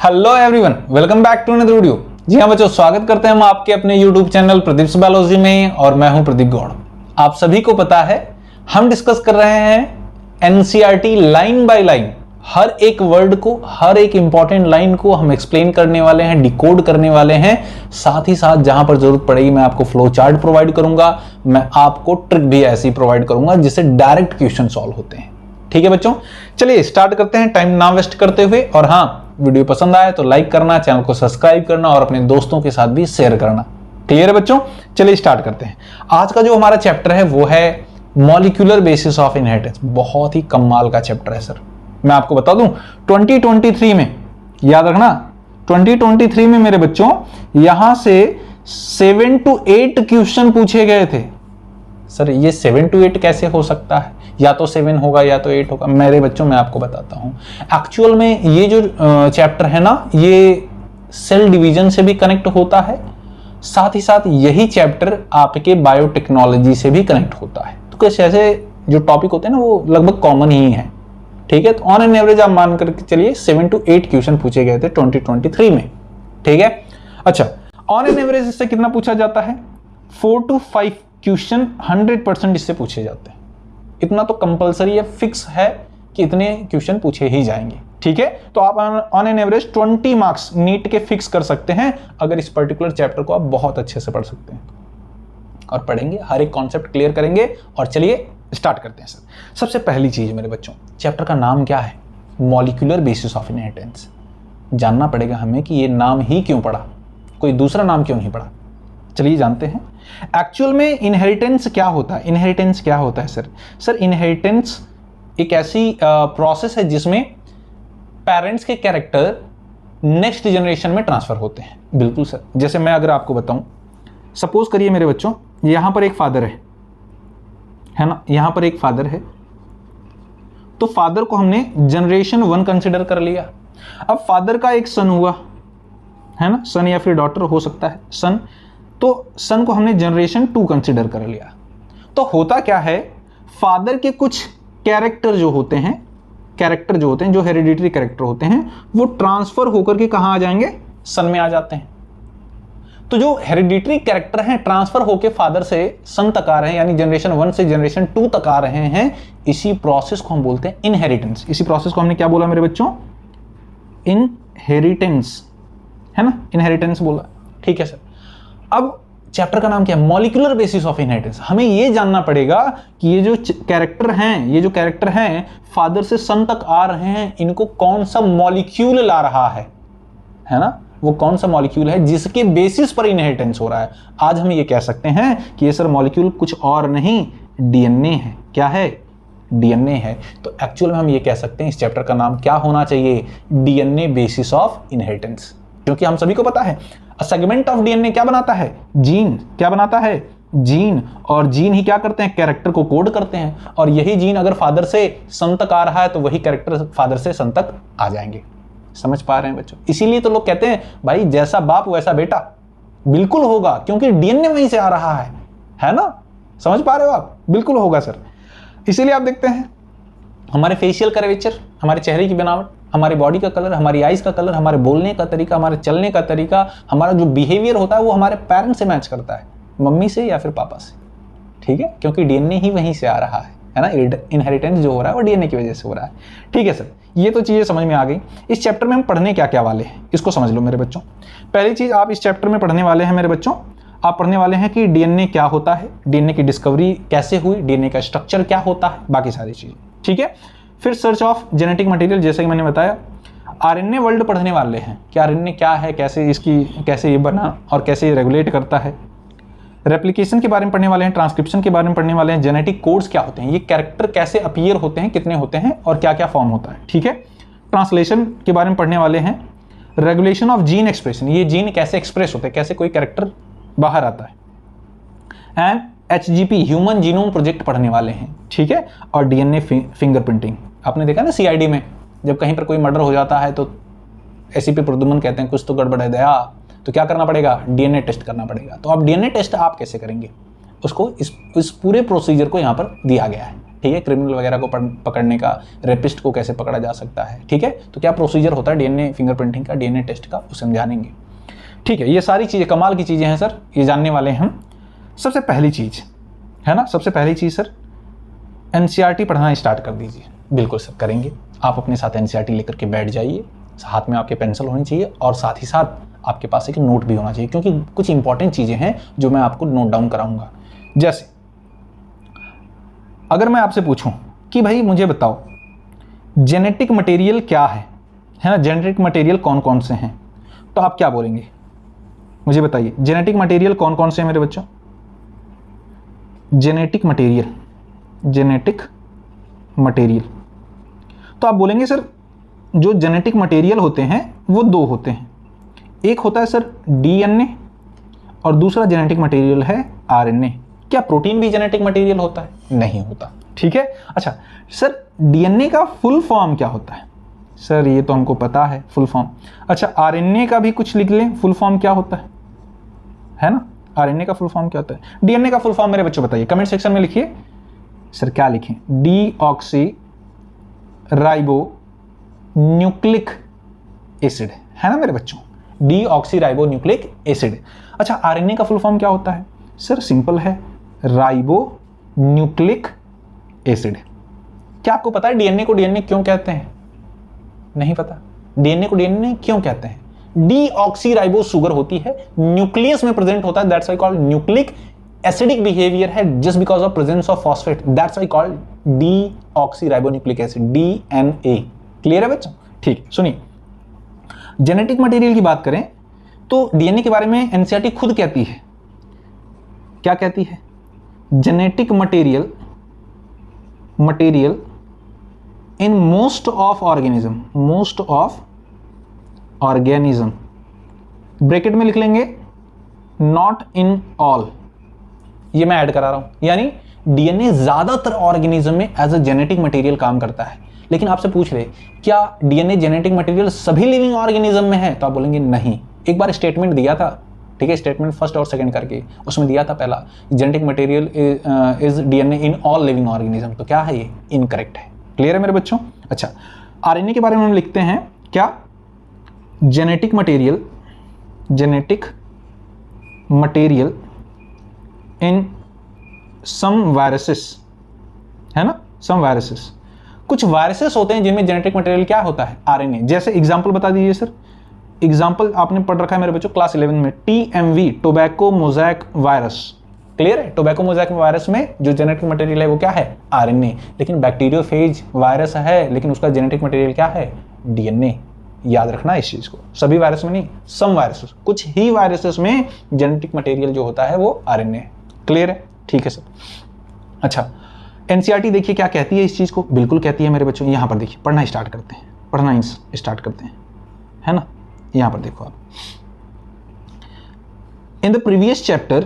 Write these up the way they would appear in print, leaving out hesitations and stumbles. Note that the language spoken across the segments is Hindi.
Hello everyone, welcome back to another video. जी हाँ बच्चों, स्वागत करते हैं हम आपके अपने यूट्यूब चैनल प्रदीप बायोलॉजी में और मैं हूं प्रदीप गौड़। आप सभी को पता है हम डिस्कस कर रहे हैं एनसीईआरटी लाइन बाय लाइन। हर एक वर्ड को, हर एक इंपॉर्टेंट लाइन को हम एक्सप्लेन करने वाले हैं, डिकोड करने वाले हैं। साथ ही साथ जहां पर जरूरत पड़ेगी मैं आपको फ्लो चार्ट प्रोवाइड करूंगा, मैं आपको ट्रिक भी ऐसी प्रोवाइड करूंगा जिससे डायरेक्ट क्वेश्चन सॉल्व होते हैं। ठीक है बच्चों, चलिए स्टार्ट करते हैं टाइम ना वेस्ट करते हुए। और हाँ, वीडियो पसंद आए तो लाइक करना, चैनल को सब्सक्राइब करना और अपने दोस्तों के साथ भी शेयर करना। क्लियर है बच्चों? चलिए स्टार्ट करते हैं। आज का जो हमारा चैप्टर है वो है मॉलिक्यूलर बेसिस ऑफ इनहेरिटेंस। बहुत ही कमाल का चैप्टर है सर। मैं आपको बता दूं 2023 में, याद रखना 2023 में मेरे बच्चों यहां से 7 to 8 क्वेश्चन पूछे गए थे। सर ये 7 to 8 कैसे हो सकता है? या तो 7 होगा या तो 8 होगा। मेरे बच्चों मैं आपको बताता हूं, एक्चुअल में ये जो चैप्टर है ना, ये सेल डिवीजन से भी कनेक्ट होता है, साथ ही साथ यही चैप्टर आपके बायोटेक्नोलॉजी से भी कनेक्ट होता है। तो कुछ ऐसे जो टॉपिक होते हैं ना वो लगभग कॉमन ही है। ठीक है, तो ऑन एन एवरेज आप मान करके चलिए 7 to 8 क्वेश्चन पूछे गए थे 2023 में। ठीक है, अच्छा ऑन एन एवरेज इससे कितना पूछा जाता है? 4 to 5 क्वेश्चन 100% इससे पूछे जाते हैं। इतना तो कंपलसरी है, फिक्स है कि इतने क्वेश्चन पूछे ही जाएंगे। ठीक है, तो आप on an average 20 marks NEET के फिक्स कर सकते हैं अगर इस पर्टिकुलर चैप्टर को आप बहुत अच्छे से पढ़ सकते हैं। और पढ़ेंगे, हर एक कॉन्सेप्ट क्लियर करेंगे। और चलिए स्टार्ट करते हैं सर। सबसे पहली चीज मेरे बच्चों, चैप्टर का नाम क्या है? Molecular basis of inheritance. जानना पड़ेगा हमें कि ये नाम ही क्यों पड़ा, कोई दूसरा नाम क्यों नहीं पड़ा। चलिए जानते हैं एक्चुअल में इनहेरिटेंस क्या होता है। इनहेरिटेंस क्या होता है सर? सर इनहेरिटेंस एक ऐसी प्रोसेस है जिसमें पेरेंट्स के कैरेक्टर नेक्स्ट जनरेशन में ट्रांसफर होते हैं। बिल्कुल सर, जैसे मैं अगर आपको बताऊं, सपोज करिए मेरे बच्चों यहां पर एक फादर है ना, यहां पर एक फादर है, तो फादर को हमने जनरेशन 1 कंसिडर कर लिया। अब फादर का एक सन हुआ है ना, सन या फिर डॉटर हो सकता है, सन, तो सन को हमने जनरेशन 2 कंसिडर कर लिया। तो होता क्या है, फादर के कुछ कैरेक्टर जो होते हैं, जो हेरिडिटरी कैरेक्टर होते हैं, वो ट्रांसफर होकर के कहां आ जाएंगे? सन में आ जाते हैं। तो जो हेरिडिटरी कैरेक्टर हैं ट्रांसफर होकर फादर से सन तक आ रहे हैं, यानी जनरेशन 1 से जनरेशन 2 तक आ रहे हैं, इसी प्रोसेस को हम बोलते हैं इनहेरिटेंस। इसी प्रोसेस को हमने क्या बोला मेरे बच्चों? इनहेरिटेंस, है ना, इनहेरिटेंस बोला। ठीक है सर, अब चैप्टर का नाम क्या है? Molecular basis of inheritance. हमें यह जानना पड़ेगा कि ये जो कैरेक्टर हैं फादर से सन तक आ रहे हैं, इनको कौन सा मॉलिक्यूल ला रहा है ना, वो कौन सा मॉलिक्यूल है जिसके बेसिस पर इनहेरिटेंस हो रहा है। आज हम ये कह सकते हैं कि ये सर मॉलिक्यूल कुछ और नहीं, डीएनए है। क्या है? डीएनए है। तो एक्चुअल में हम ये कह सकते हैं इस चैप्टर का नाम क्या होना चाहिए? DNA basis of inheritance. क्योंकि हम सभी को पता है सेगमेंट ऑफ डीएनए क्या बनाता है? जीन। क्या बनाता है? जीन। और जीन ही क्या करते हैं? कैरेक्टर को कोड करते हैं। और यही जीन अगर फादर से सन तक आ रहा है तो वही कैरेक्टर फादर से सन तक आ जाएंगे। समझ पा रहे हैं बच्चों? इसीलिए तो लोग कहते हैं भाई जैसा बाप वैसा बेटा। बिल्कुल होगा, क्योंकि डीएनए वहीं से आ रहा है ना। समझ पा रहे हो आप? बिल्कुल होगा सर। इसीलिए आप देखते हैं हमारे फेशियल कर्वेचर, हमारे चेहरे की बनावट, हमारी बॉडी का कलर, हमारी आईज का कलर, हमारे बोलने का तरीका, हमारे चलने का तरीका, हमारा जो बिहेवियर होता है वो हमारे पेरेंट्स से मैच करता है, मम्मी से या फिर पापा से। ठीक है, क्योंकि डीएनए ही वहीं से आ रहा है ना। इनहेरिटेंस जो हो रहा है वो डीएनए की वजह से हो रहा है। ठीक है सर, ये तो चीजें समझ में आ गई। इस चैप्टर में हम पढ़ने क्या क्या वाले हैं इसको समझ लो मेरे बच्चों। पहली चीज आप इस चैप्टर में पढ़ने वाले हैं मेरे बच्चों, आप पढ़ने वाले हैं कि डीएनए क्या होता है, डीएनए की डिस्कवरी कैसे हुई, डीएनए का स्ट्रक्चर क्या होता है, बाकी सारी चीजें। ठीक है, फिर सर्च ऑफ जेनेटिक मटेरियल, जैसे कि मैंने बताया। आरएनए वर्ल्ड पढ़ने वाले हैं कि आरएनए क्या है, कैसे ये बना और कैसे ये रेगुलेट करता है। रेप्लिकेशन के बारे में पढ़ने वाले हैं, ट्रांसक्रिप्शन के बारे में पढ़ने वाले हैं, जेनेटिक कोड्स क्या होते हैं, ये कैरेक्टर कैसे अपीयर होते हैं, कितने होते हैं और क्या क्या फॉर्म होता है। ठीक है, ट्रांसलेशन के बारे में पढ़ने वाले हैं, रेगुलेशन ऑफ जीन एक्सप्रेशन, ये जीन कैसे एक्सप्रेस होते हैं, कैसे कोई कैरेक्टर बाहर आता है, and HGP human genome project पढ़ने वाले हैं। ठीक है, और डीएनए फिंगरप्रिंटिंग। आपने देखा ना सीआईडी में जब कहीं पर कोई मर्डर हो जाता है तो एसीपी प्रद्युमन कहते हैं कुछ तो गड़बड़ है दया, तो क्या करना पड़ेगा? डीएनए टेस्ट करना पड़ेगा। तो अब डीएनए टेस्ट आप कैसे करेंगे उसको, इस पूरे प्रोसीजर को यहाँ पर दिया गया है। ठीक है, क्रिमिनल वगैरह को पकड़ने का, रेपिस्ट को कैसे पकड़ा जा सकता है, ठीक है, तो क्या प्रोसीजर होता है डीएनए फिंगरप्रिंटिंग का, डीएनए टेस्ट का, उसे हम जानेंगे। ठीक है, ये सारी चीज़ें कमाल की चीज़ें हैं सर, ये जानने वाले हैं हम। सबसे पहली चीज़ है ना, सबसे पहली चीज़ सर, एनसीईआरटी पढ़ना स्टार्ट कर दीजिए। बिल्कुल सर करेंगे, आप अपने साथ एनसीईआरटी लेकर के बैठ जाइए, हाथ में आपके पेंसिल होनी चाहिए और साथ ही साथ आपके पास एक नोट भी होना चाहिए, क्योंकि कुछ इंपॉर्टेंट चीज़ें हैं जो मैं आपको नोट डाउन कराऊंगा। जैसे अगर मैं आपसे पूछूं कि भाई मुझे बताओ जेनेटिक मटेरियल क्या है ना, जेनेटिक मटेरियल कौन कौन से हैं, तो आप क्या बोलेंगे मुझे बताइए। जेनेटिक मटेरियल कौन कौन से हैं मेरे बच्चों? जेनेटिक मटेरियल तो आप बोलेंगे सर जो जेनेटिक मटेरियल होते हैं वो दो होते हैं, एक होता है सर डीएनए और दूसरा जेनेटिक मटेरियल है आरएनए। क्या प्रोटीन भी जेनेटिक मटेरियल होता है? नहीं होता, ठीक है। अच्छा सर डीएनए का फुल फॉर्म क्या होता है? सर ये तो हमको पता है फुल फॉर्म। अच्छा आरएनए का भी कुछ लिख लें, फुल फॉर्म क्या होता है ना, आरएनए का फुल फॉर्म क्या होता है? डीएनए का फुल फॉर्म मेरे बच्चों बताइए, कमेंट सेक्शन में लिखिए। सर क्या लिखें? डीऑक्सी राइबो न्यूक्लिक एसिड, है ना मेरे बच्चों, डीऑक्सी राइबो न्यूक्लिक एसिड। अच्छा आरएनए का फुल फॉर्म क्या होता है? सर सिंपल है, राइबो न्यूक्लिक एसिड। क्या आपको पता है डीएनए को डीएनए क्यों कहते हैं? नहीं पता। डीएनए को डीएनए क्यों कहते हैं? डीऑक्सी राइबो शुगर होती है, न्यूक्लियस में प्रेजेंट होता है, that's why called nucleic acidic behaviour है, just because of presence of phosphate, that's why called deoxyribonucleic acid, DNA. Clear है बच्चों? ठीक, सुनिए जेनेटिक मटेरियल की बात करें तो डीएनए के बारे में एनसीईआरटी खुद कहती है, क्या कहती है? Genetic material in most of organism, bracket में लिख लेंगे नॉट इन ऑल, ये मैं ऐड करा रहा हूं, यानी डीएनए ज्यादातर ऑर्गेनिज्म में एज अ जेनेटिक मटेरियल काम करता है। लेकिन आपसे पूछ रहे क्या डीएनए जेनेटिक मटेरियल सभी लिविंग ऑर्गेनिज्म में है, तो आप बोलेंगे नहीं। एक बार स्टेटमेंट दिया था, ठीक है, स्टेटमेंट फर्स्ट और सेकंड करके, उसमें दिया था पहला genetic material is DNA in all living organism, तो क्या है ये? इनकरेक्ट है। क्लियर है मेरे बच्चों? अच्छा आरएनए के बारे में हम लिखते हैं क्या? Genetic material in some viruses, है ना, सम वायरसेस, कुछ वायरसेस होते हैं जिनमें जेनेटिक मटेरियल क्या होता है? आरएनए। जैसे एग्जांपल बता दीजिए सर, एग्जांपल आपने पढ़ रखा है मेरे बच्चों क्लास 11 में, TMV tobacco mosaic virus. Clear है? टोबैको मोज़ैक वायरस में जो जेनेटिक मटेरियल है वो क्या है? आरएनए। लेकिन बैक्टीरियोफेज वायरस है, लेकिन उसका जेनेटिक मटेरियल क्या है? डीएनए। याद रखना इस चीज को, सभी वायरस में नहीं, सम वायरसेस, कुछ ही वायरसेस में जेनेटिक मटेरियल जो होता है वो आरएनए। क्लियर है? ठीक है सर। अच्छा एनसीईआरटी देखिए क्या कहती है इस चीज को, बिल्कुल कहती है मेरे बच्चों। यहां पर देखिए पढ़ना स्टार्ट करते हैं, है ना, यहां पर देखो आप। In the previous chapter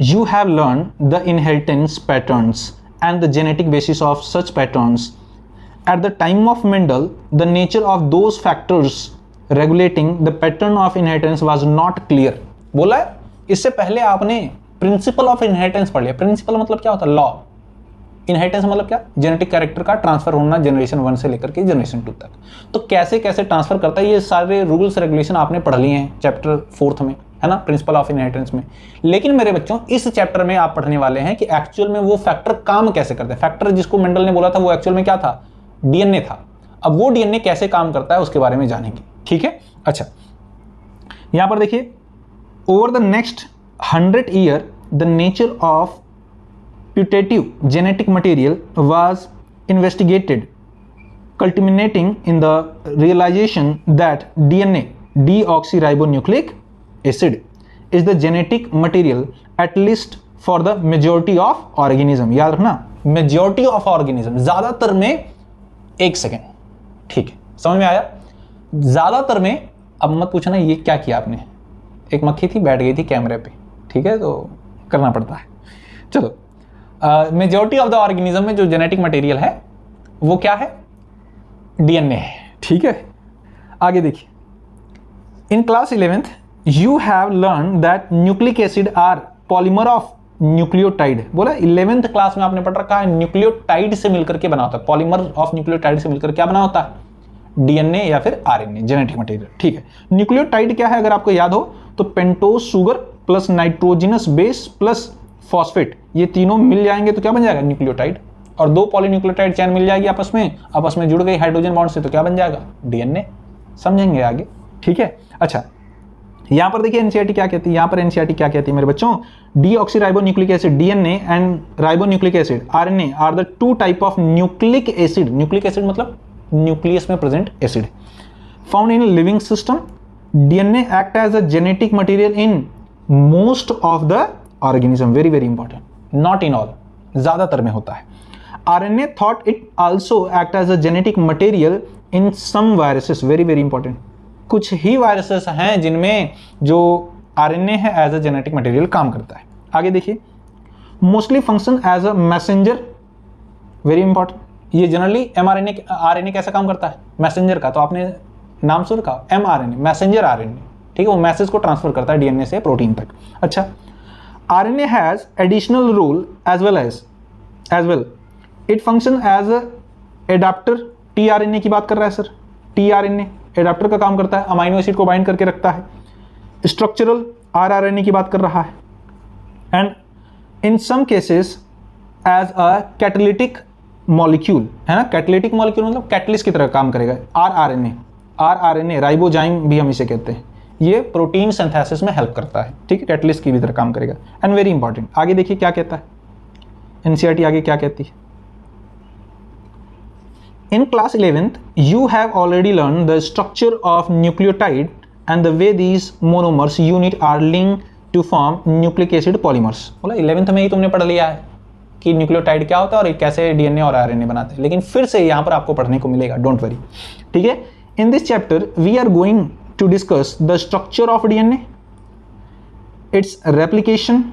you have learned the inheritance patterns and the genetic basis of such patterns. At the time of Mendel, the nature of those factors regulating the pattern of inheritance was not clear. बोला है इससे पहले आपने प्रिंसिपल ऑफ इनहेरिटेंस पढ़ लिया। प्रिंसिपल मतलब क्या होता है? लॉ। इनहेरिटेंस मतलब क्या? जेनेटिक कैरेक्टर का ट्रांसफर होना जनरेशन 1 से लेकर के जनरेशन 2 तक। तो कैसे कैसे ट्रांसफर करता है, ये सारे रूल्स रेगुलेशन आपने पढ़ लिए हैं चैप्टर 4 में, है ना, प्रिंसिपल ऑफ इनहेरिटेंस में। लेकिन मेरे बच्चों इस चैप्टर में आप पढ़ने वाले हैं कि एक्चुअल में वो फैक्टर काम कैसे करते हैं। फैक्टर जिसको मेंडल ने बोला था वो एक्चुअल में क्या था? डीएनए था। अब वो डीएनए कैसे काम करता है उसके बारे में जानेंगे। ठीक है? अच्छा यहां पर देखिए, over the next 100 year the nature of putative genetic material was investigated, culminating in the realization that DNA, deoxyribonucleic acid, is the genetic material at least for the majority of organism. याद रखना, majority of organism, ज्यादातर में। एक सेकेंड, ठीक है, समझ में आया? ज्यादातर में। अब मत पूछना ये क्या किया आपने, एक मक्खी थी बैठ गई थी कैमरे पे, ठीक है, तो करना पड़ता है। चलो, मेजॉरिटी ऑफ द ऑर्गेनिज्म में जो जेनेटिक मटेरियल है वो क्या है? डीएनए है। ठीक है, आगे देखिए, in class 11th you have learn that nucleic acid are polymer of nucleotide, बोला 11th क्लास में आपने पढ़ रखा है, न्यूक्लियोटाइड से मिलकर के बना होता है, पॉलीमर ऑफ न्यूक्लियोटाइड से मिलकर क्या बना होता है, डीएनए या फिर आरएनए, जेनेटिक मटेरियल। ठीक है, न्यूक्लियोटाइड क्या है अगर आपको याद हो तो pentose sugar plus nitrogenous base plus phosphate, ये तीनों मिल जाएंगे तो क्या बन जाएगा, न्यूक्लियोटाइड। और 2 पॉलीन्यूक्लियोटाइड चेन मिल जाएगी आपस में जुड़ गई हाइड्रोजन बॉन्ड से, तो क्या बन जाएगा, डीएनए। समझेंगे आगे, ठीक है। अच्छा, यहां पर देखिए एनसीईआरटी क्या कहती है, यहां पर एनसीईआरटी क्या कहती है मेरे बच्चों, deoxyribonucleic acid DNA and ribonucleic acid RNA are the 2 type of nucleic acid, nucleic acid मतलब न्यूक्लियस में present acid, found in living system. DNA act as a genetic material in most of the organism, very very important, not in all, ज्यादातर में होता है। RNA thought it also act as a genetic material in some viruses, very very important, कुछ ही वायरसेस हैं जिनमें जो आरएनए है एज अ जेनेटिक मटेरियल काम करता है। आगे देखिए, mostly function as a messenger, very important, ये जनरली एमआरएनए आरएनए कैसा काम करता है, मैसेंजर का, तो आपने नाम सुन रखा एमआरएनए, मैसेंजर आरएनए, ठीक है, वो मैसेज को ट्रांसफर करता है डीएनए से प्रोटीन तक। अच्छा, RNA has additional role as well, it function as a adaptor, tRNA की बात कर रहा है सर, टीआरएनए एडाप्टर का काम करता है, अमाइनो एसिड को बाइंड करके रखता है। स्ट्रक्चरल आरआरएनए की बात कर रहा है, and in some cases as a catalytic molecule, है ना, कैटालिटिक मॉलिक्यूल मतलब कैटलिस्ट की तरह काम करेगा। आरआरएनए राइबोजाइम भी हम इसे कहते हैं, ये प्रोटीन सिंथेसिस में हेल्प करता है, ठीक है, कैटलिस्ट की भी तरह काम करेगा, एंड वेरी इंपॉर्टेंट। आगे देखिए क्या कहता है एनसीईआरटी, आगे क्या कहती है। In class 11th, you have already learned the structure of nucleotide and the way these monomers unit are linked to form nucleic acid polymers. बोला 11th में ही तुमने पढ़ लिया है कि न्यूक्लियोटाइड क्या होता है और कैसे डीएनए और आरएनए बनाते हैं, लेकिन फिर से यहाँ पर आपको पढ़ने को मिलेगा, डोंट वरी, ठीक है। In this chapter, we are going to discuss the structure of DNA, its replication,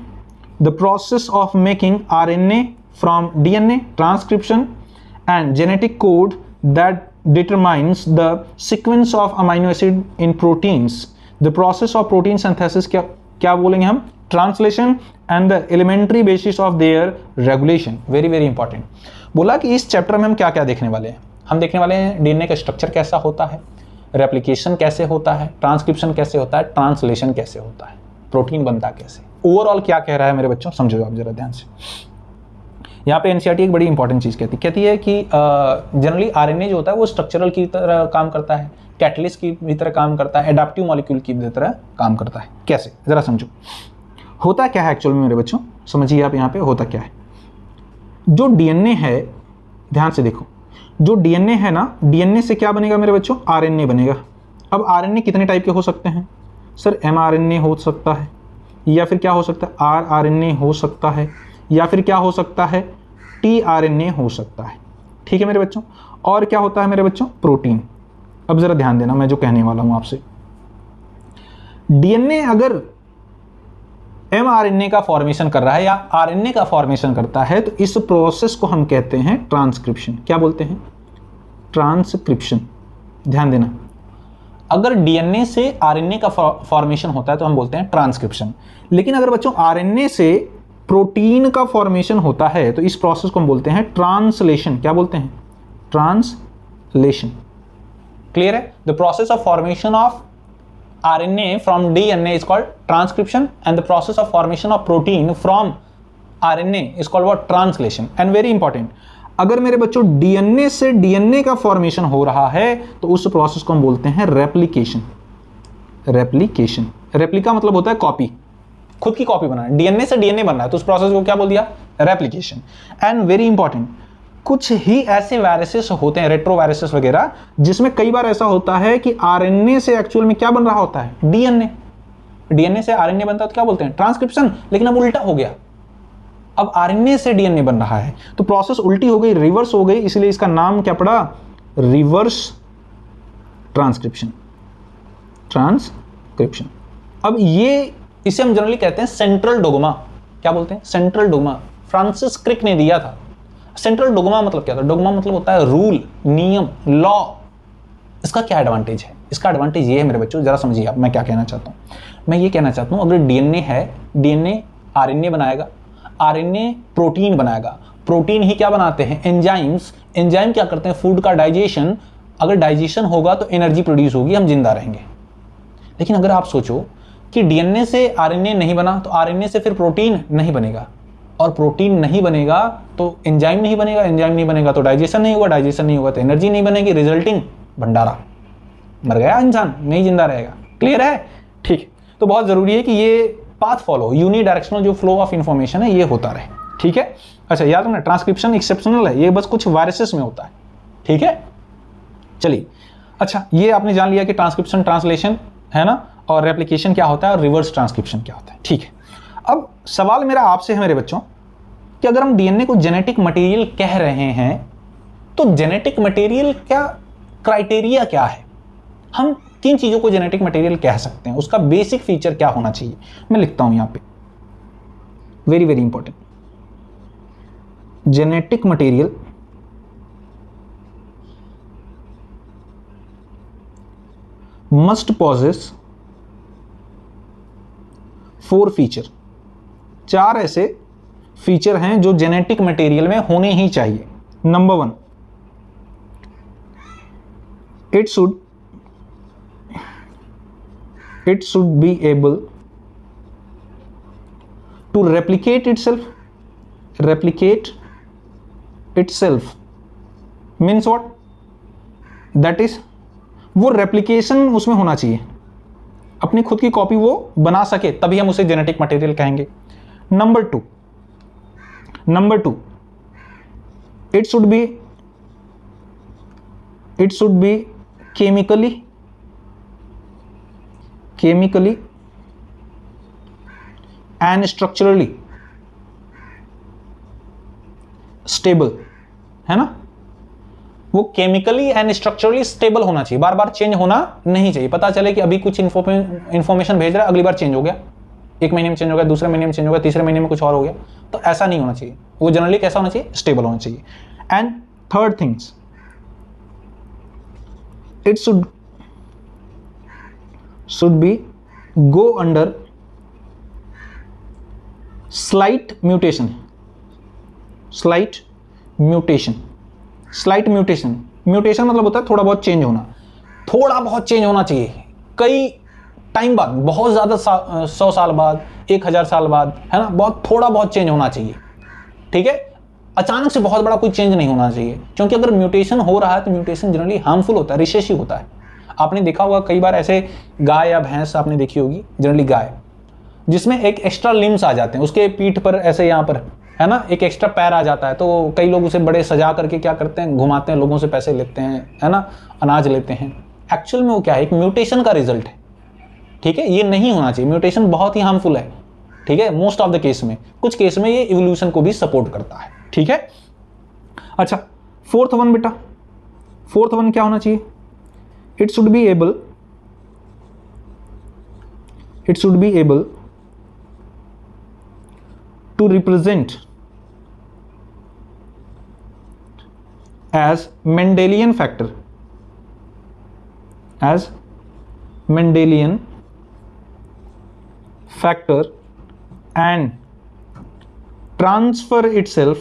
the process of making RNA from DNA, transcription, and genetic code that determines the sequence of amino acid in proteins, the process of protein synthesis क्या बोलेंगे हम, translation, and the elementary basis of their regulation, very very important। बोला कि इस चैप्टर में हम क्या क्या देखने वाले हैं, हम देखने वाले हैं डीएनए का स्ट्रक्चर कैसा होता है, रेप्लिकेशन कैसे होता है, ट्रांसक्रिप्शन कैसे होता है, ट्रांसलेशन कैसे होता है, प्रोटीन बनता कैसे, ओवरऑल क्या कह रहा है मेरे बच्चों, समझो आप जरा ध्यान से। यहाँ पे एनसीईआरटी एक बड़ी इंपॉर्टेंट चीज़ कहती है कि जनरली आरएनए जो होता है वो स्ट्रक्चरल की तरह काम करता है, कैटलिस्ट की भी तरह काम करता है, एडाप्टिव मॉलिक्यूल की भी तरह काम करता है। कैसे, जरा समझो होता क्या है एक्चुअल में मेरे बच्चों, समझिए आप यहाँ पे होता क्या है। जो डीएनए है, ध्यान से देखो, जो डीएनए है ना, डीएनए से क्या बनेगा मेरे बच्चों, आरएनए बनेगा। अब आरएनए कितने टाइप के हो सकते हैं सर, एमआरएनए हो सकता है, या फिर क्या हो सकता है, आरआरएनए हो सकता है, या फिर क्या हो सकता है, टीआरएनए हो सकता है, ठीक है मेरे बच्चों। और क्या होता है मेरे बच्चों, प्रोटीन। अब जरा ध्यान देना मैं जो कहने वाला हूं आपसे, डीएनए अगर एमआरएनए का फॉर्मेशन कर रहा है या आरएनए का फॉर्मेशन करता है तो इस प्रोसेस को हम कहते हैं ट्रांसक्रिप्शन। क्या बोलते हैं, ट्रांसक्रिप्शन। ध्यान देना, अगर डीएनए से आरएनए का फॉर्मेशन होता है तो हम बोलते हैं ट्रांसक्रिप्शन, लेकिन अगर बच्चों आरएनए से प्रोटीन का फॉर्मेशन होता है तो इस प्रोसेस को हम बोलते हैं ट्रांसलेशन। क्या बोलते हैं, ट्रांसलेशन। क्लियर है, the process of formation of RNA from DNA is called transcription and the process of formation of protein from RNA is called what, translation। and very important, अगर मेरे बच्चों DNA से DNA का फॉर्मेशन हो रहा है तो उस प्रोसेस को हम बोलते हैं रेप्लिकेशन। रेप्लिकेशन, रेप्लिका मतलब होता है कॉपी, खुद की कॉपी बनाना। DNA से DNA बन रहा है तो उस प्रोसेस को क्या बोल दिया, रेप्लिकेशन। एंड वेरी इंपॉर्टेंट, कुछ ही ऐसे वायरसेस होते हैं, रेट्रोवायरसेस वगैरह, जिसमें कई बार ऐसा होता है कि आरएनए से एक्चुअल में क्या बन रहा होता है, डीएनए। डीएनए से आरएनए बनता है तो क्या बोलते हैं, ट्रांसक्रिप्शन। लेकिन अब उल्टा हो गया, अब आरएनए से डीएनए बन रहा है तो प्रोसेस उल्टी हो गई, रिवर्स हो गई, इसलिए इसका नाम क्या पड़ा, रिवर्स ट्रांसक्रिप्शन। ट्रांसक्रिप्शन। अब ये इसे हम जनरली कहते हैं सेंट्रल डोग्मा। क्या बोलते हैं, सेंट्रल डोग्मा। फ्रांसिस क्रिक ने दिया था। सेंट्रल डोग्मा मतलब क्या था, डोग्मा मतलब होता है रूल, नियम, लॉ। इसका क्या एडवांटेज है, इसका एडवांटेज ये है मेरे बच्चों, जरा समझिए आप मैं क्या कहना चाहता हूं। मैं ये कहना चाहता हूं, अगर डीएनए है, डीएनए आरएनए बनाएगा, आरएनए प्रोटीन बनाएगा। प्रोटीन ही क्या बनाते हैं? एंजाइम्स। एंजाइम क्या करते हैं? फूड का डाइजेशन। अगर डाइजेशन होगा तो एनर्जी प्रोड्यूस होगी, हम जिंदा रहेंगे। लेकिन अगर आप सोचो कि डीएनए से आरएनए नहीं बना तो आरएनए से फिर प्रोटीन नहीं बनेगा, और प्रोटीन नहीं बनेगा तो एंजाइम नहीं बनेगा, एंजाइम नहीं बनेगा तो डाइजेशन नहीं होगा, डाइजेशन नहीं होगा तो एनर्जी नहीं बनेगी, रिजल्टिंग भंडारा, मर गया इंसान, नहीं जिंदा रहेगा। क्लियर है? ठीक है। तो बहुत जरूरी है कि ये पाथ फॉलो, यूनिडायरेक्शनल जो फ्लो ऑफ इंफॉर्मेशन है ये होता रहे। ठीक है। अच्छा, याद रखना ट्रांसक्रिप्शन एक्सेप्शनल है, ये बस कुछ वायरसेस में होता है। ठीक है, चलिए। अच्छा, ये आपने जान लिया कि ट्रांसक्रिप्शन ट्रांसलेशन है ना, और रेप्लिकेशन क्या होता है और रिवर्स ट्रांसक्रिप्शन क्या होता है। ठीक है। अब सवाल मेरा आपसे है मेरे बच्चों कि अगर हम डीएनए को जेनेटिक मटेरियल कह रहे हैं तो जेनेटिक मटेरियल क्या क्राइटेरिया क्या है? हम किन चीजों को जेनेटिक मटेरियल कह सकते हैं, उसका बेसिक फीचर क्या होना चाहिए? मैं लिखता हूं यहां पे, very very important. Genetic material must possess 4 feature. 4 ऐसे फीचर हैं जो जेनेटिक मटेरियल में होने ही चाहिए। Number 1, it should be able to replicate itself means what? that is, वो रेप्लिकेशन उसमें होना चाहिए, अपनी खुद की कॉपी वो बना सके, तभी हम उसे जेनेटिक मटेरियल कहेंगे। Number 2, it should be chemically and structurally stable, है ना? वो केमिकली एंड स्ट्रक्चरली स्टेबल होना चाहिए, बार बार चेंज होना नहीं चाहिए। पता चले कि अभी कुछ इंफॉर्मेशन भेज रहा है, अगली बार चेंज हो गया, 1 महीने में चेंज हो गया, दूसरे महीने में चेंज हो गया, तीसरे महीने में कुछ और हो गया, तो ऐसा नहीं होना चाहिए। वो जनरली कैसा होना चाहिए? स्टेबल होना चाहिए। And third things, it should be go under slight mutation मतलब होता है थोड़ा बहुत चेंज होना, थोड़ा बहुत चेंज होना चाहिए, कई टाइम बाद, बहुत ज्यादा 100 साल बाद, 1000 साल बाद, है ना, बहुत थोड़ा बहुत चेंज होना चाहिए। ठीक है, अचानक से बहुत बड़ा कोई चेंज नहीं होना चाहिए, क्योंकि अगर म्यूटेशन हो रहा है तो म्यूटेशन जनरली हार्मफुल होता है, रिसेसिव होता है। आपने देखा होगा कई बार ऐसे गाय या भैंस आपने देखी होगी, जनरली गाय, जिसमें एक एक्स्ट्रा लिम्स आ जाते हैं, उसके पीठ पर ऐसे यहाँ पर, है ना, एक एक्स्ट्रा पैर आ जाता है, तो कई लोग उसे बड़े सजा करके क्या करते हैं, घुमाते हैं, लोगों से पैसे लेते हैं, है ना, अनाज लेते हैं। एक्चुअल में वो क्या है? एक म्यूटेशन का रिजल्ट है। ठीक है, ये नहीं होना चाहिए। म्यूटेशन बहुत ही हार्मफुल है। ठीक है, मोस्ट ऑफ द केस में, कुछ केस में ये इवोल्यूशन को भी सपोर्ट करता है। ठीक है। अच्छा, फोर्थ वन बेटा, फोर्थ वन क्या होना चाहिए? It should be able to represent as Mendelian factor and transfer itself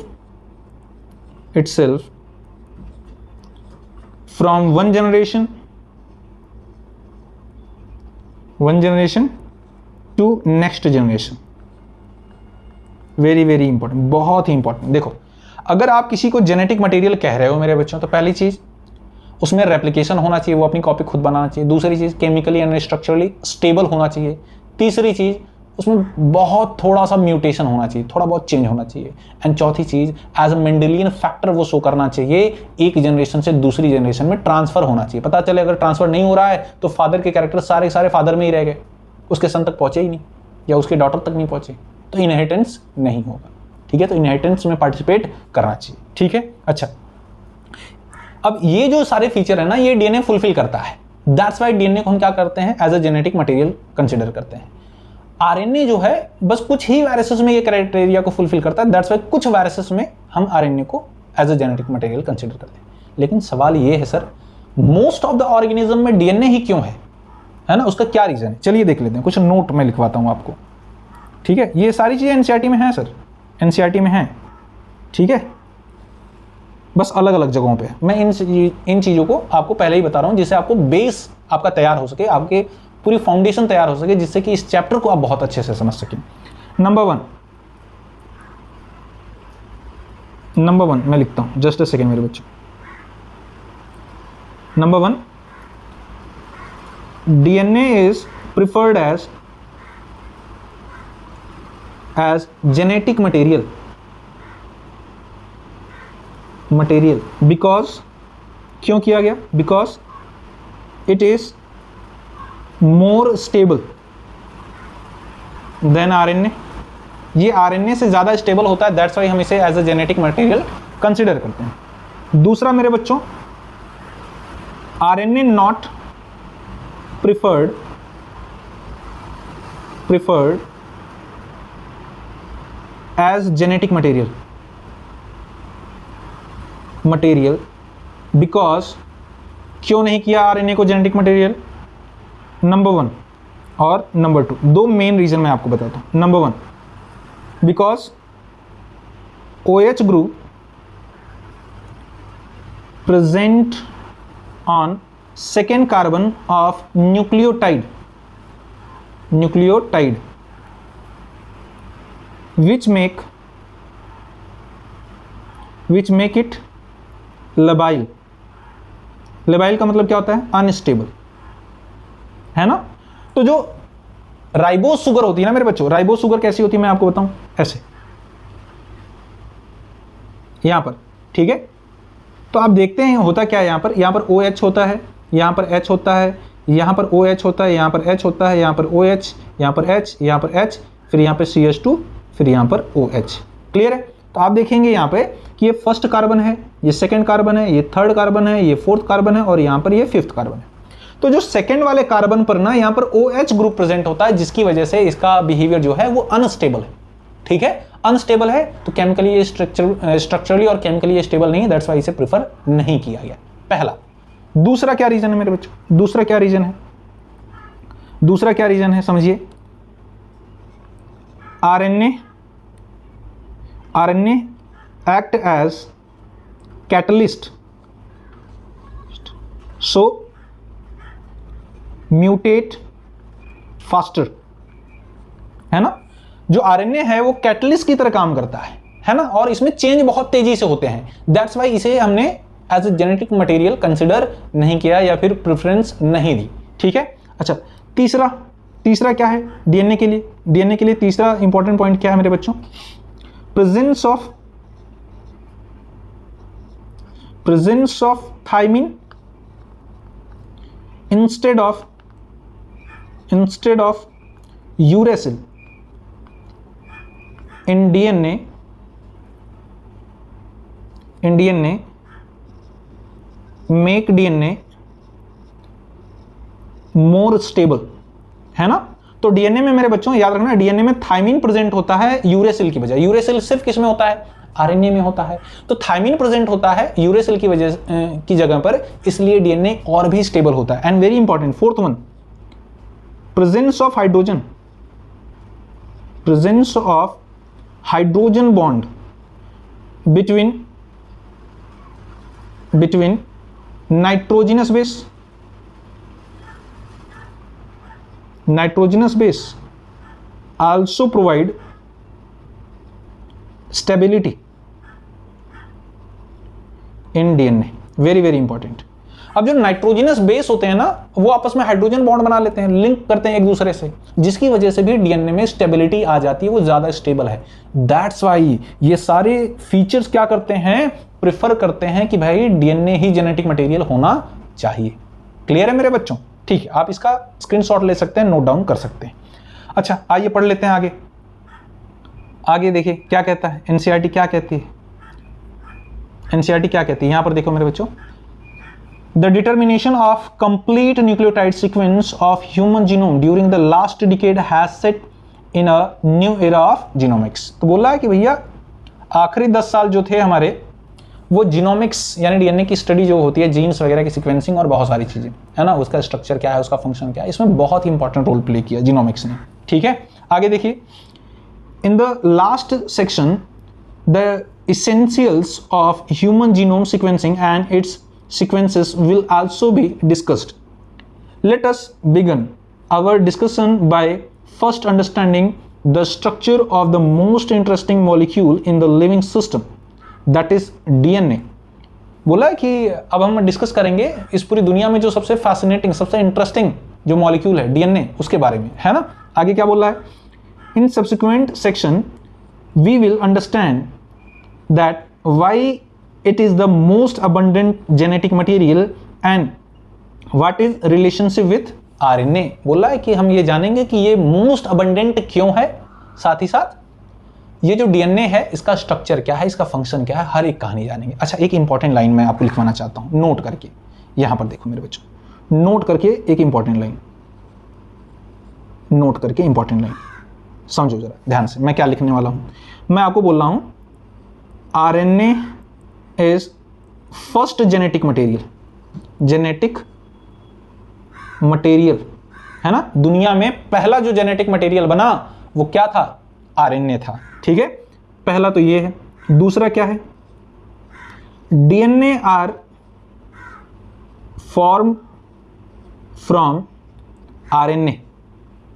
from one generation to next generation। Very very important, बहुत ही इंपॉर्टेंट। देखो, अगर आप किसी को जेनेटिक मटेरियल कह रहे हो मेरे बच्चों, तो पहली चीज उसमें रेप्लिकेशन होना चाहिए, वो अपनी कॉपी खुद बनाना चाहिए। दूसरी चीज केमिकली एंड स्ट्रक्चरली स्टेबल होना चाहिए। तीसरी चीज उसमें बहुत थोड़ा सा म्यूटेशन होना चाहिए, थोड़ा बहुत चेंज होना चाहिए। एंड चौथी चीज एज अ मेंडेलियन फैक्टर वो शो करना चाहिए, एक जनरेशन से दूसरी जनरेशन में ट्रांसफर होना चाहिए। पता चले अगर ट्रांसफर नहीं हो रहा है तो फादर के कैरेक्टर सारे फादर में ही रह गए, उसके सन तक पहुंचे ही नहीं, या उसके डॉटर तक नहीं पहुंचे, तो इनहेरिटेंस नहीं होगा। ठीक है, तो इनहेरिटेंस में पार्टिसिपेट करना चाहिए। ठीक है। अच्छा, अब ये जो सारे फीचर है ना, ये डीएनए फुलफिल करता है। दैट्स व्हाई डीएनए को हम क्या करते हैं? As a genetic material consider करते हैं। आरएनए जो है बस कुछ ही वायरसेस में ये क्राइटेरिया को फुलफिल करता है। दैट्स व्हाई कुछ वायरसेस में हम आरएनए को as a genetic material consider करते हैं। लेकिन सवाल ये है sir, most of the organism में डीएनए ही क्यों है ना? उसका क्या रीजन है? चलिए देख लेते हैं, कुछ नोट में लिखवाता हूं आपको। ठीक है, ये सारी चीजें एनसीईआरटी में है सर, एनसीईआरटी में है, ठीक है, बस अलग अलग जगहों पे। मैं इन चीज़ों को आपको पहले ही बता रहा हूँ जिससे आपको बेस आपका तैयार हो सके, आपके पूरी फाउंडेशन तैयार हो सके, जिससे कि इस चैप्टर को आप बहुत अच्छे से समझ सकें। नंबर वन मैं लिखता हूँ, जस्ट अ सेकेंड मेरे बच्चों। Number 1, DNA is preferred as genetic material because, क्यों किया गया? Because it is more stable than RNA। ये RNA से ज़्यादा स्टेबल होता है, दैट्स वाई हम इसे as a genetic material consider करते हैं। दूसरा मेरे बच्चों, RNA not preferred as genetic material because, क्यों नहीं किया RNA को जेनेटिक मटेरियल? नंबर 1 और नंबर 2, दो मेन रीजन मैं आपको बताता हूं। Number 1, because OH group present on second carbon of nucleotide which make it labile। labile का मतलब क्या होता है? अनस्टेबल, है ना। तो जो राइबोस शुगर होती है ना मेरे बच्चों, राइबोस शुगर कैसी होती है मैं आपको बताऊं, ऐसे यहां पर, ठीक है। तो आप देखते हैं होता क्या है, यहां पर OH होता है, यहाँ पर H होता है, यहाँ पर OH होता है, यहाँ पर H होता है, यहाँ पर OH, यहाँ पर H, यहाँ पर H, फिर यहाँ पर CH2, फिर यहाँ पर OH। क्लियर है? तो आप देखेंगे यहाँ पे कि ये फर्स्ट कार्बन है, ये सेकंड कार्बन है, ये थर्ड कार्बन है, ये फोर्थ कार्बन है और यहाँ पर ये फिफ्थ कार्बन है। तो जो सेकंड वाले कार्बन पर ना यहाँ पर OH ग्रुप प्रेजेंट होता है, जिसकी वजह से इसका बिहेवियर जो है वो अनस्टेबल है, ठीक है। अनस्टेबल है तो केमिकली ये स्ट्रक्चरली और केमिकली ये स्टेबल नहीं है, दैट्स वाई इसे प्रेफर नहीं किया गया, पहला। दूसरा क्या रीजन है मेरे बच्चों? दूसरा क्या रीजन है समझिए। RNA act as catalyst, so mutate faster, है ना। जो RNA है वो कैटलिस्ट की तरह काम करता है ना, और इसमें चेंज बहुत तेजी से होते हैं, दैट्स वाई इसे हमने as a genetic material consider नहीं किया या फिर प्रेफरेंस नहीं दी, ठीक है। अच्छा, तीसरा क्या है डीएनए के लिए? तीसरा इंपॉर्टेंट पॉइंट क्या है मेरे बच्चों? Presence of thymine instead of uracil in DNA make DNA more stable, है ना। तो डीएनए में मेरे बच्चों याद रखना, डीएनए में थायमिन प्रेजेंट होता है यूरेसिल की बजाय। यूरेसिल सिर्फ किस में होता है? आरएनए में होता है। तो थायमिन प्रेजेंट होता है यूरेसिल की वजह की जगह पर, इसलिए डीएनए और भी स्टेबल होता है। And very important fourth one, presence of hydrogen bond between nitrogenous base also provide stability in DNA, very important। अब जो नाइट्रोजनस बेस होते हैं ना, वो आपस में हाइड्रोजन बॉन्ड बना लेते हैं, लिंक करते हैं एक दूसरे से, जिसकी वजह से भी डीएनए में स्टेबिलिटी आ जाती है, वो ज्यादा स्टेबल है। दैट्स वाई ये सारे फीचर्स क्या करते हैं? प्रेफर करते हैं कि भाई डीएनए ही जेनेटिक मटेरियल होना चाहिए। क्लियर है मेरे बच्चों? ठीक है, आप इसका स्क्रीनशॉट ले सकते हैं, नोट डाउन कर सकते हैं। अच्छा, आइए पढ़ लेते हैं आगे देखिए क्या कहता है एनसीईआरटी। क्या कहती है एनसीईआरटी? क्या कहती है यहां पर देखो मेरे बच्चों, The determination of complete nucleotide sequence of human genome during the last decade has set in a new era of genomics। तो बोल रहा है कि भैया आखिरी 10 साल जो थे हमारे, वो जीनोमिक्स यानी डीएनए की स्टडी जो होती है, जीन्स वगैरह की सीक्वेंसिंग और बहुत सारी चीजें, है ना, उसका स्ट्रक्चर क्या है, उसका फंक्शन क्या है, इसमें बहुत ही इंपॉर्टेंट रोल प्ले किया जीनोमिक्स ने। ठीक है, आगे देखिए, in the last section The essentials of human genome sequencing and its sequences will also be discussed. Let us begin our discussion by first understanding the structure of the most interesting molecule in the living system, that is DNA. बोला है कि अब हम डिस्कस करेंगे इस पूरी दुनिया में जो सबसे फैसिनेटिंग, सबसे इंटरेस्टिंग जो मॉलिक्यूल है डीएनए, उसके बारे में, है ना। आगे क्या बोल रहा है? In subsequent section we will understand that why it is the most abundant genetic material and what is relationship with RNA. बोला है कि हम ये जानेंगे कि ये मोस्ट अबंडेंट क्यों है, साथ ही साथ ये जो डीएनए है इसका स्ट्रक्चर क्या है, इसका फंक्शन क्या है, हर एक कहानी जानेंगे। अच्छा, एक इंपॉर्टेंट लाइन मैं आपको लिखवाना चाहता हूं, नोट करके। यहां पर देखो मेरे बच्चों, नोट करके एक इंपॉर्टेंट लाइन, नोट करके इंपॉर्टेंट लाइन समझो जरा ध्यान से मैं क्या लिखने वाला हूं। मैं आपको बोल रहा हूं RNA is first genetic material, genetic material, है ना। दुनिया में पहला जो जेनेटिक मटेरियल बना वो क्या था? आरएनए था, ठीक है। पहला तो ये है। दूसरा क्या है? DNA are form from RNA.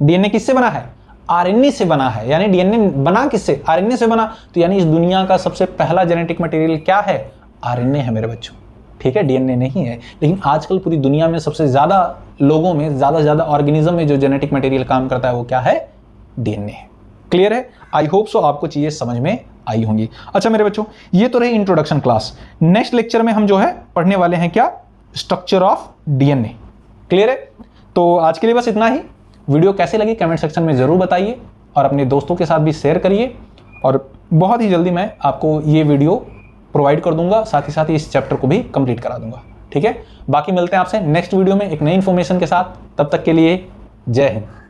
DNA किससे बना है? आरएनए से बना है। यानी डीएनए बना किससे? आरएनए से बना। तो यानी इस दुनिया का सबसे पहला जेनेटिक मटेरियल क्या है? आरएनए है मेरे बच्चों, ठीक है। डीएनए नहीं है, लेकिन आजकल पूरी दुनिया में सबसे ज्यादा लोगों में, ज्यादा से ज्यादा ऑर्गेनिज्म में जो जेनेटिक मटेरियल काम करता है वो क्या है? डीएनए है। क्लियर है? आई होप सो आपको चीजें समझ में आई होंगी। अच्छा मेरे बच्चों, ये तो रही इंट्रोडक्शन क्लास। नेक्स्ट लेक्चर में हम जो है पढ़ने वाले हैं क्या? Structure of DNA. क्लियर है? तो आज के लिए बस इतना ही। वीडियो कैसी लगी कमेंट सेक्शन में जरूर बताइए और अपने दोस्तों के साथ भी शेयर करिए, और बहुत ही जल्दी मैं आपको ये वीडियो प्रोवाइड कर दूंगा, साथ ही साथ इस चैप्टर को भी कंप्लीट करा दूंगा, ठीक है। बाकी मिलते हैं आपसे नेक्स्ट वीडियो में एक नई इंफॉर्मेशन के साथ। तब तक के लिए जय हिंद।